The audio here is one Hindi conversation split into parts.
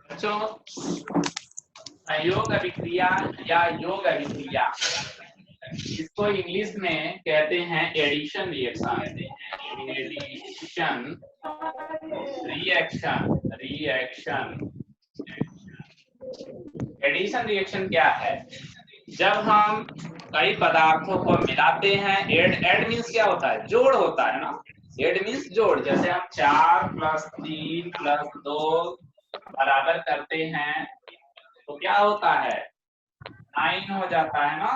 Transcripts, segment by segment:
बच्चों, संयोग अभिक्रिया या योग अभिक्रिया, इसको इंग्लिश में कहते हैं addition reaction. Addition reaction reaction addition reaction क्या है? जब हम कई पदार्थों को मिलाते हैं, एड मीन्स क्या होता है? जोड़ होता है ना। एड मीन्स जोड़। जैसे हम 4 + 3 + 2 बराबर करते हैं तो क्या होता है? 9 हो जाता है ना।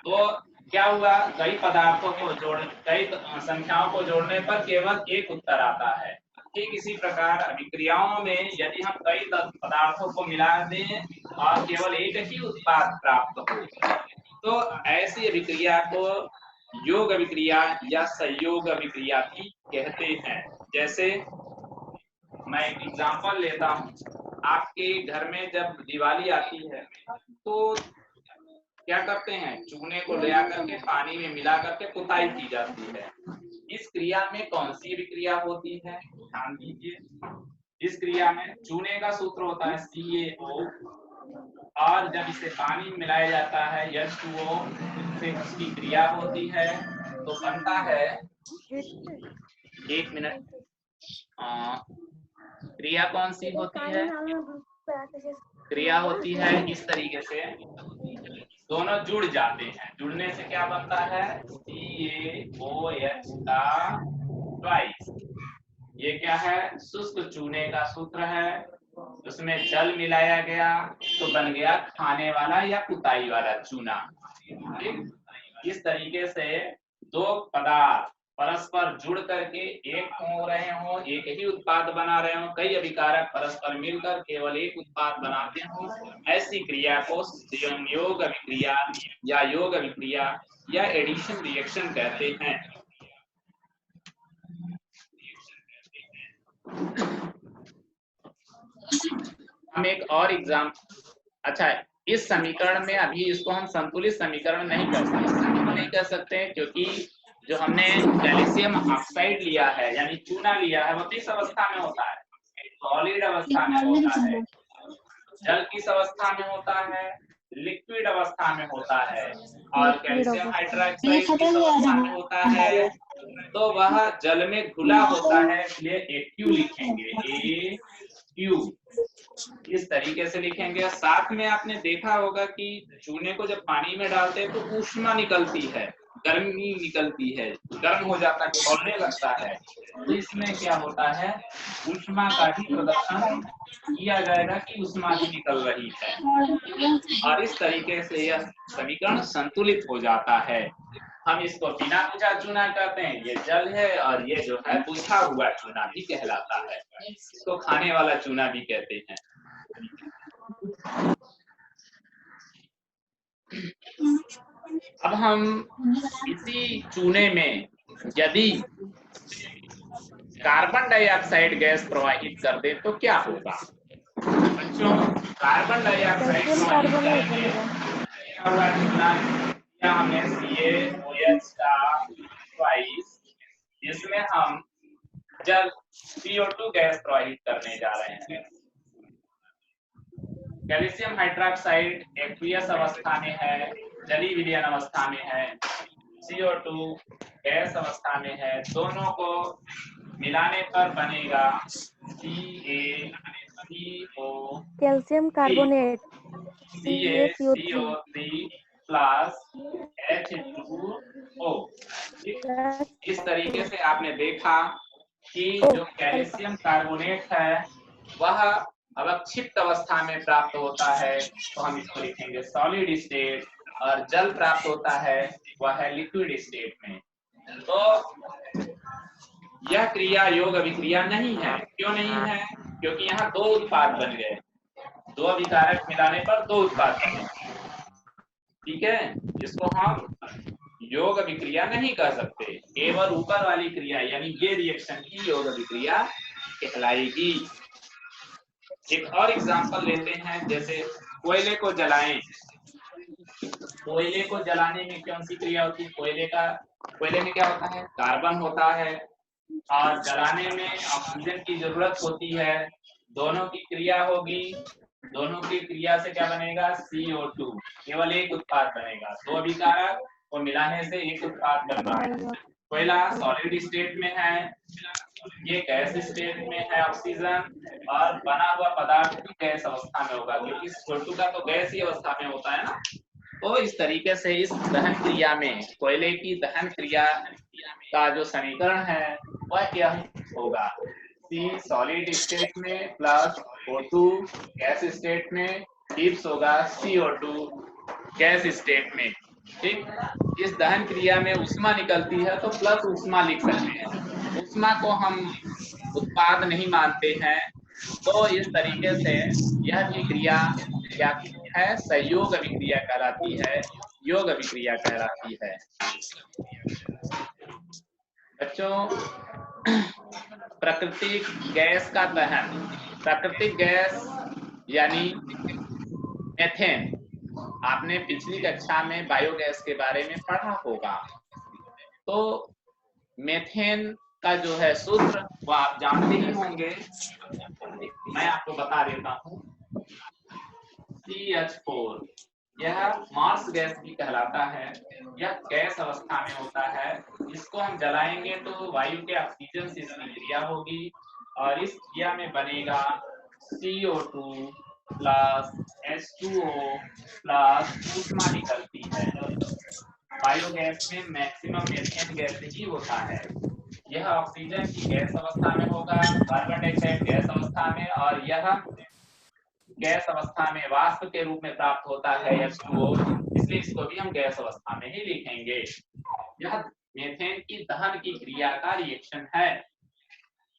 तो क्या हुआ? कई पदार्थों को कई संख्याओं को जोड़ने पर केवल एक उत्तर आता है। ठीक इसी प्रकार अभिक्रियाओं में यदि हम कई पदार्थों को मिला दें और केवल एक ही उत्पाद प्राप्त हो, तो ऐसी अभिक्रिया को योग अभिक्रिया या संयोग अभिक्रिया भी कहते हैं। जैसे मैं एक एग्जांपल लेता हूँ। आपके घर में जब दिवाली आती है तो क्या करते हैं? चूने को ले आकर के पानी में मिला करके पुताई की जाती है। इस क्रिया में कौन सी विक्रिया होती है? ध्यान दीजिए। इस क्रिया में चूने का सूत्र होता है CaO, और जब इसे पानी में मिलाया जाता है H2O, इससे उसकी क्रिया होती है तो बनता है, 1 मिनट, क्रिया कौन सी होती है? क्रिया होती है इस तरीके से, दोनों जुड़ जाते हैं। जुड़ने से क्या बनता है? CaOH का ट्वाइस। ये क्या है? शुष्क चूने का सूत्र है, उसमें जल मिलाया गया तो बन गया खाने वाला या पुताई वाला चूना। ठीक, इस तरीके से दो पदार्थ परस्पर जुड़ करके एक हो रहे हो, एक ही उत्पाद बना रहे हो, कई अभिकारक परस्पर मिलकर केवल एक उत्पाद बनाते हो, ऐसी क्रिया को संयोग अभिक्रिया या योग अभिक्रिया या एडिशन रिएक्शन कहते हैं। हम एक और एग्जाम्पल, अच्छा, इस समीकरण में अभी इसको हम संतुलित समीकरण नहीं कर सकते, नहीं कर सकते क्योंकि जो हमने कैल्शियम ऑक्साइड लिया है यानी चूना लिया है वो किस अवस्था में होता है? सॉलिड अवस्था में होता है, जल किस अवस्था में होता है? लिक्विड अवस्था में होता है। और कैल्शियम हाइड्रोक्साइड किस अवस्था में होता है? तो वह जल में घुला होता है, इसलिए AQ लिखेंगे, AQ इस तरीके से लिखेंगे। साथ में आपने देखा होगा कि चूने को जब पानी में डालते हैं तो ऊष्मा निकलती है, गर्मी निकलती है, गर्म हो जाता है, खौलने लगता है। तो इसमें क्या होता है? ऊष्मा का भी प्रदर्शन किया जाएगा कि ऊष्मा भी निकल रही है, और इस तरीके से यह समीकरण संतुलित हो जाता है। हम इसको बिना बुझा चूना कहते हैं, ये जल है, और ये जो है बुझा हुआ चूना भी कहलाता है, इसको खाने वाला चूना भी कहते हैं। अब हम इसी चूने में यदि कार्बन डाइऑक्साइड गैस प्रवाहित कर दे तो क्या होगा? बच्चों, कार्बन डाइऑक्साइड हमने CaOH का ट्वाइस, इसमें हम जल CO2 गैस प्रवाहित करने जा रहे हैं। कैल्शियम हाइड्रोक्साइड एक्वियस अवस्था में है, जलीय विलयन अवस्था में है, CO2 गैस अवस्था में है। दोनों को मिलाने पर बनेगा CaCO, calcium carbonate CaCO3 plus H2O। इस तरीके से आपने देखा कि जो कैल्शियम कार्बोनेट है वह अवक्षिप्त अवस्था में प्राप्त होता है, तो हम इसको लिखेंगे सॉलिड स्टेट, और जल प्राप्त होता है वह है लिक्विड स्टेट में। तो यह क्रिया योग अभिक्रिया नहीं है। क्यों नहीं है? क्योंकि यहाँ दो उत्पाद बन गए, दो अभिकारक मिलाने पर दो उत्पाद बने। ठीक है, इसको हम योग अभिक्रिया नहीं कर सकते, केवल ऊपर वाली क्रिया यानी ये रिएक्शन की योग अभिक्रिया कहलाएगी। एक और एग्जांपल लेते हैं, जैसे कोयले को जलाएं। कोयले को जलाने में कौन सी क्रिया होती है? कोयले में क्या होता है? कार्बन होता है, और जलाने में ऑक्सीजन की जरूरत होती है। दोनों की क्रिया होगी, दोनों की क्रिया से क्या बनेगा, CO2। केवल एक उत्पाद बनेगा, दो अभिकारक को मिलाने से एक उत्पाद बन रहा है। कोयला सॉलिड स्टेट में है, ये गैस स्टेट में है ऑक्सीजन, और बना हुआ पदार्थ भी गैस अवस्था में होगा, क्योंकि CO2 का तो गैस ही अवस्था में होता है ना। तो इस तरीके से इस दहन क्रिया में, कोयले की दहन क्रिया का जो समीकरण है वह क्या होगा, C सॉलिड स्टेट में प्लस O2 गैस स्टेट में टिप्स होगा CO2 गैस स्टेट में। ठीक, इस दहन क्रिया में उष्मा निकलती है तो प्लस उष्मा लिख सकते हैं। उष्मा को हम उत्पाद नहीं मानते हैं, तो इस तरीके से यह भी क्रिया क्या है, संयोग अभिक्रिया कहलाती है, योग अभिक्रिया कहलाती है। बच्चों, प्राकृतिक गैस का दहन, प्राकृतिक गैस यानी मेथेन, आपने पिछली कक्षा में बायोगैस के बारे में पढ़ा होगा। तो मेथेन का जो है सूत्र वो आप जानते ही होंगे, मैं आपको बता देता हूँ। CH4 यह मार्स गैस भी कहलाता है, यह गैस अवस्था में होता है। इसको हम जलाएंगे तो वायु के ऑक्सीजन से इसकी क्रिया होगी, और इस क्रिया में बनेगा CO2 प्लस H2O प्लस ऊष्मा निकलती है। बायोगैस में मैक्सिमम मेथेन गैस ही होता है। यह ऑक्सीजन की गैस अवस्था में होगा, कार्बन डाइऑक्साइड गैस अवस्था में, और यह गैस अवस्था में वाष्प के रूप में प्राप्त होता है H2O, इसलिए इसको भी हम गैस अवस्था में ही लिखेंगे। यह मेथेन की दहन की क्रिया का रिएक्शन है।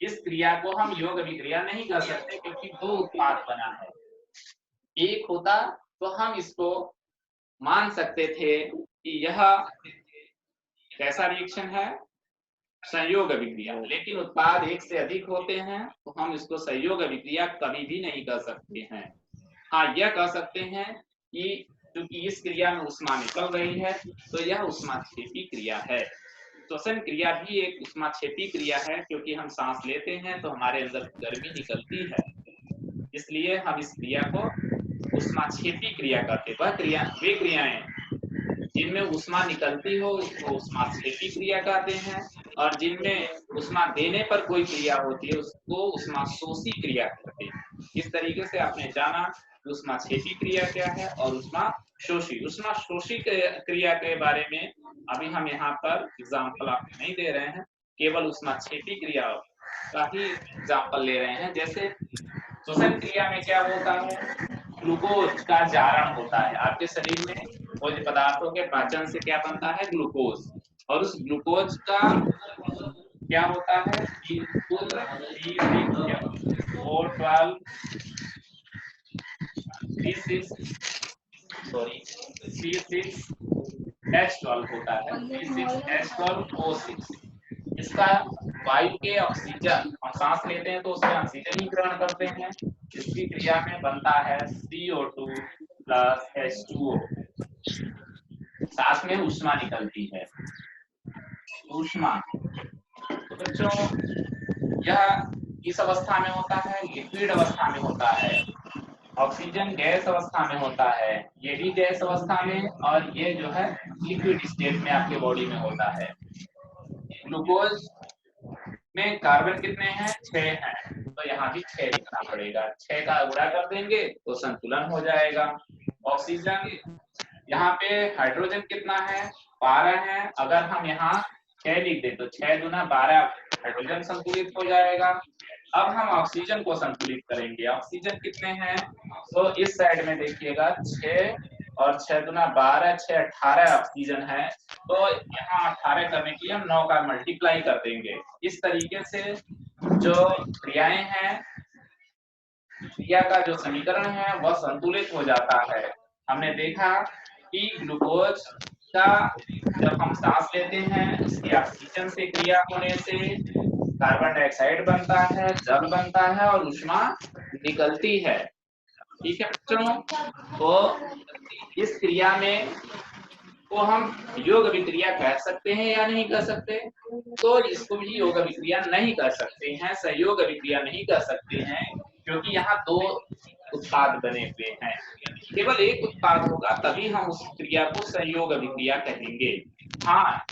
इस क्रिया को हम योग अभिक्रिया नहीं कर सकते, क्योंकि दो उत्पाद बना है। एक होता तो हम इसको मान सकते थे कि यह कैसा रिएक्शन है, संयोग अभिक्रिया, लेकिन उत्पाद एक से अधिक होते हैं तो हम इसको संयोग अभिक्रिया कभी भी नहीं कर सकते हैं। हाँ, यह कह सकते हैं कि क्योंकि इस क्रिया में उष्मा निकल रही है तो यह उष्माक्षेपी क्रिया है। श्वसन क्रिया भी एक उष्माक्षेपी क्रिया है, क्योंकि हम सांस लेते हैं तो हमारे अंदर गर्मी निकलती है, इसलिए हम इस क्रिया को उष्माक्षेपी क्रिया कहते हैं। वह क्रिया, वे क्रियाएं जिनमें उष्मा निकलती हो उसको उष्माक्षेपी क्रिया कहते हैं, और जिनमें उष्मा देने पर कोई क्रिया होती है उसको उष्माशोषी क्रिया कहते हैं। इस तरीके से आपने जाना उष्माक्षेपी क्रिया क्या है और उष्माशोषी। उष्माशोषी क्रिया के बारे में अभी हम यहाँ पर एग्जाम्पल आपको नहीं दे रहे हैं, केवल उष्माक्षेपी क्रिया का ही एग्जाम्पल ले रहे हैं। जैसे श्वसन क्रिया में क्या होता है, ग्लूकोज का जारण होता है। आपके शरीर में भोज्य पदार्थों के पाचन से क्या बनता है, ग्लूकोज, और उस ग्लूकोज का क्या होता है, सूत्र C6H12 होता है, C6H12O6। इसका वायु के ऑक्सीजन, हम सांस लेते हैं तो उसमें ऑक्सीजन ही ग्रहण करते हैं, इसकी क्रिया में बनता है CO2 प्लस H2O। साथ में ऊष्मा निकलती है, ऊष्मा। तो बच्चों, यह किस अवस्था में होता है, लिक्विड अवस्था में होता है। ऑक्सीजन गैस अवस्था में होता है, ये भी गैस अवस्था में, और ये जो है लिक्विड स्टेट में आपके बॉडी में होता है। ग्लूकोज में कार्बन कितने हैं, 6 हैं, तो यहाँ भी 6 लिखना पड़ेगा। 6 का गुणा कर देंगे तो संतुलन हो जाएगा। ऑक्सीजन, यहाँ पे हाइड्रोजन कितना है, 12 है। अगर हम यहाँ 6 लिख दे तो 6 दूना 12 हाइड्रोजन संतुलित हो जाएगा। अब हम ऑक्सीजन को संतुलित करेंगे। ऑक्सीजन कितने हैं, तो इस साइड में देखिएगा 6 और 6 दूना 12, 6 18 ऑक्सीजन है, तो यहाँ 18 करने के लिए हम 9 का मल्टीप्लाई कर देंगे। इस तरीके से जो क्रियाएं हैं, क्रिया का जो समीकरण है वह संतुलित हो जाता है। हमने देखा कि ग्लूकोज का जब हम सांस लेते हैं इसकी ऑक्सीजन से क्रिया होने से कार्बन डाइऑक्साइड बनता है, जल बनता है और ऊष्मा निकलती है। ठीक है बच्चों, तो इस क्रिया में को हम योग अभिक्रिया कह सकते हैं या नहीं कह सकते? तो इसको भी योग अभिक्रिया नहीं कर सकते हैं, संयोग अभिक्रिया नहीं कर सकते हैं, क्योंकि यहाँ दो उत्पाद बने हुए हैं। केवल एक उत्पाद होगा तभी हम उस क्रिया को संयोग अभिक्रिया कहेंगे। हाँ,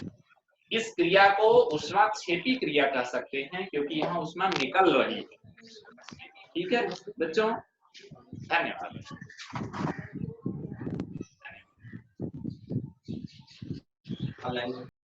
इस क्रिया को ऊष्माक्षेपी क्रिया कह सकते हैं, क्योंकि यहाँ ऊष्मा निकल रही है। ठीक है बच्चों, धन्यवाद।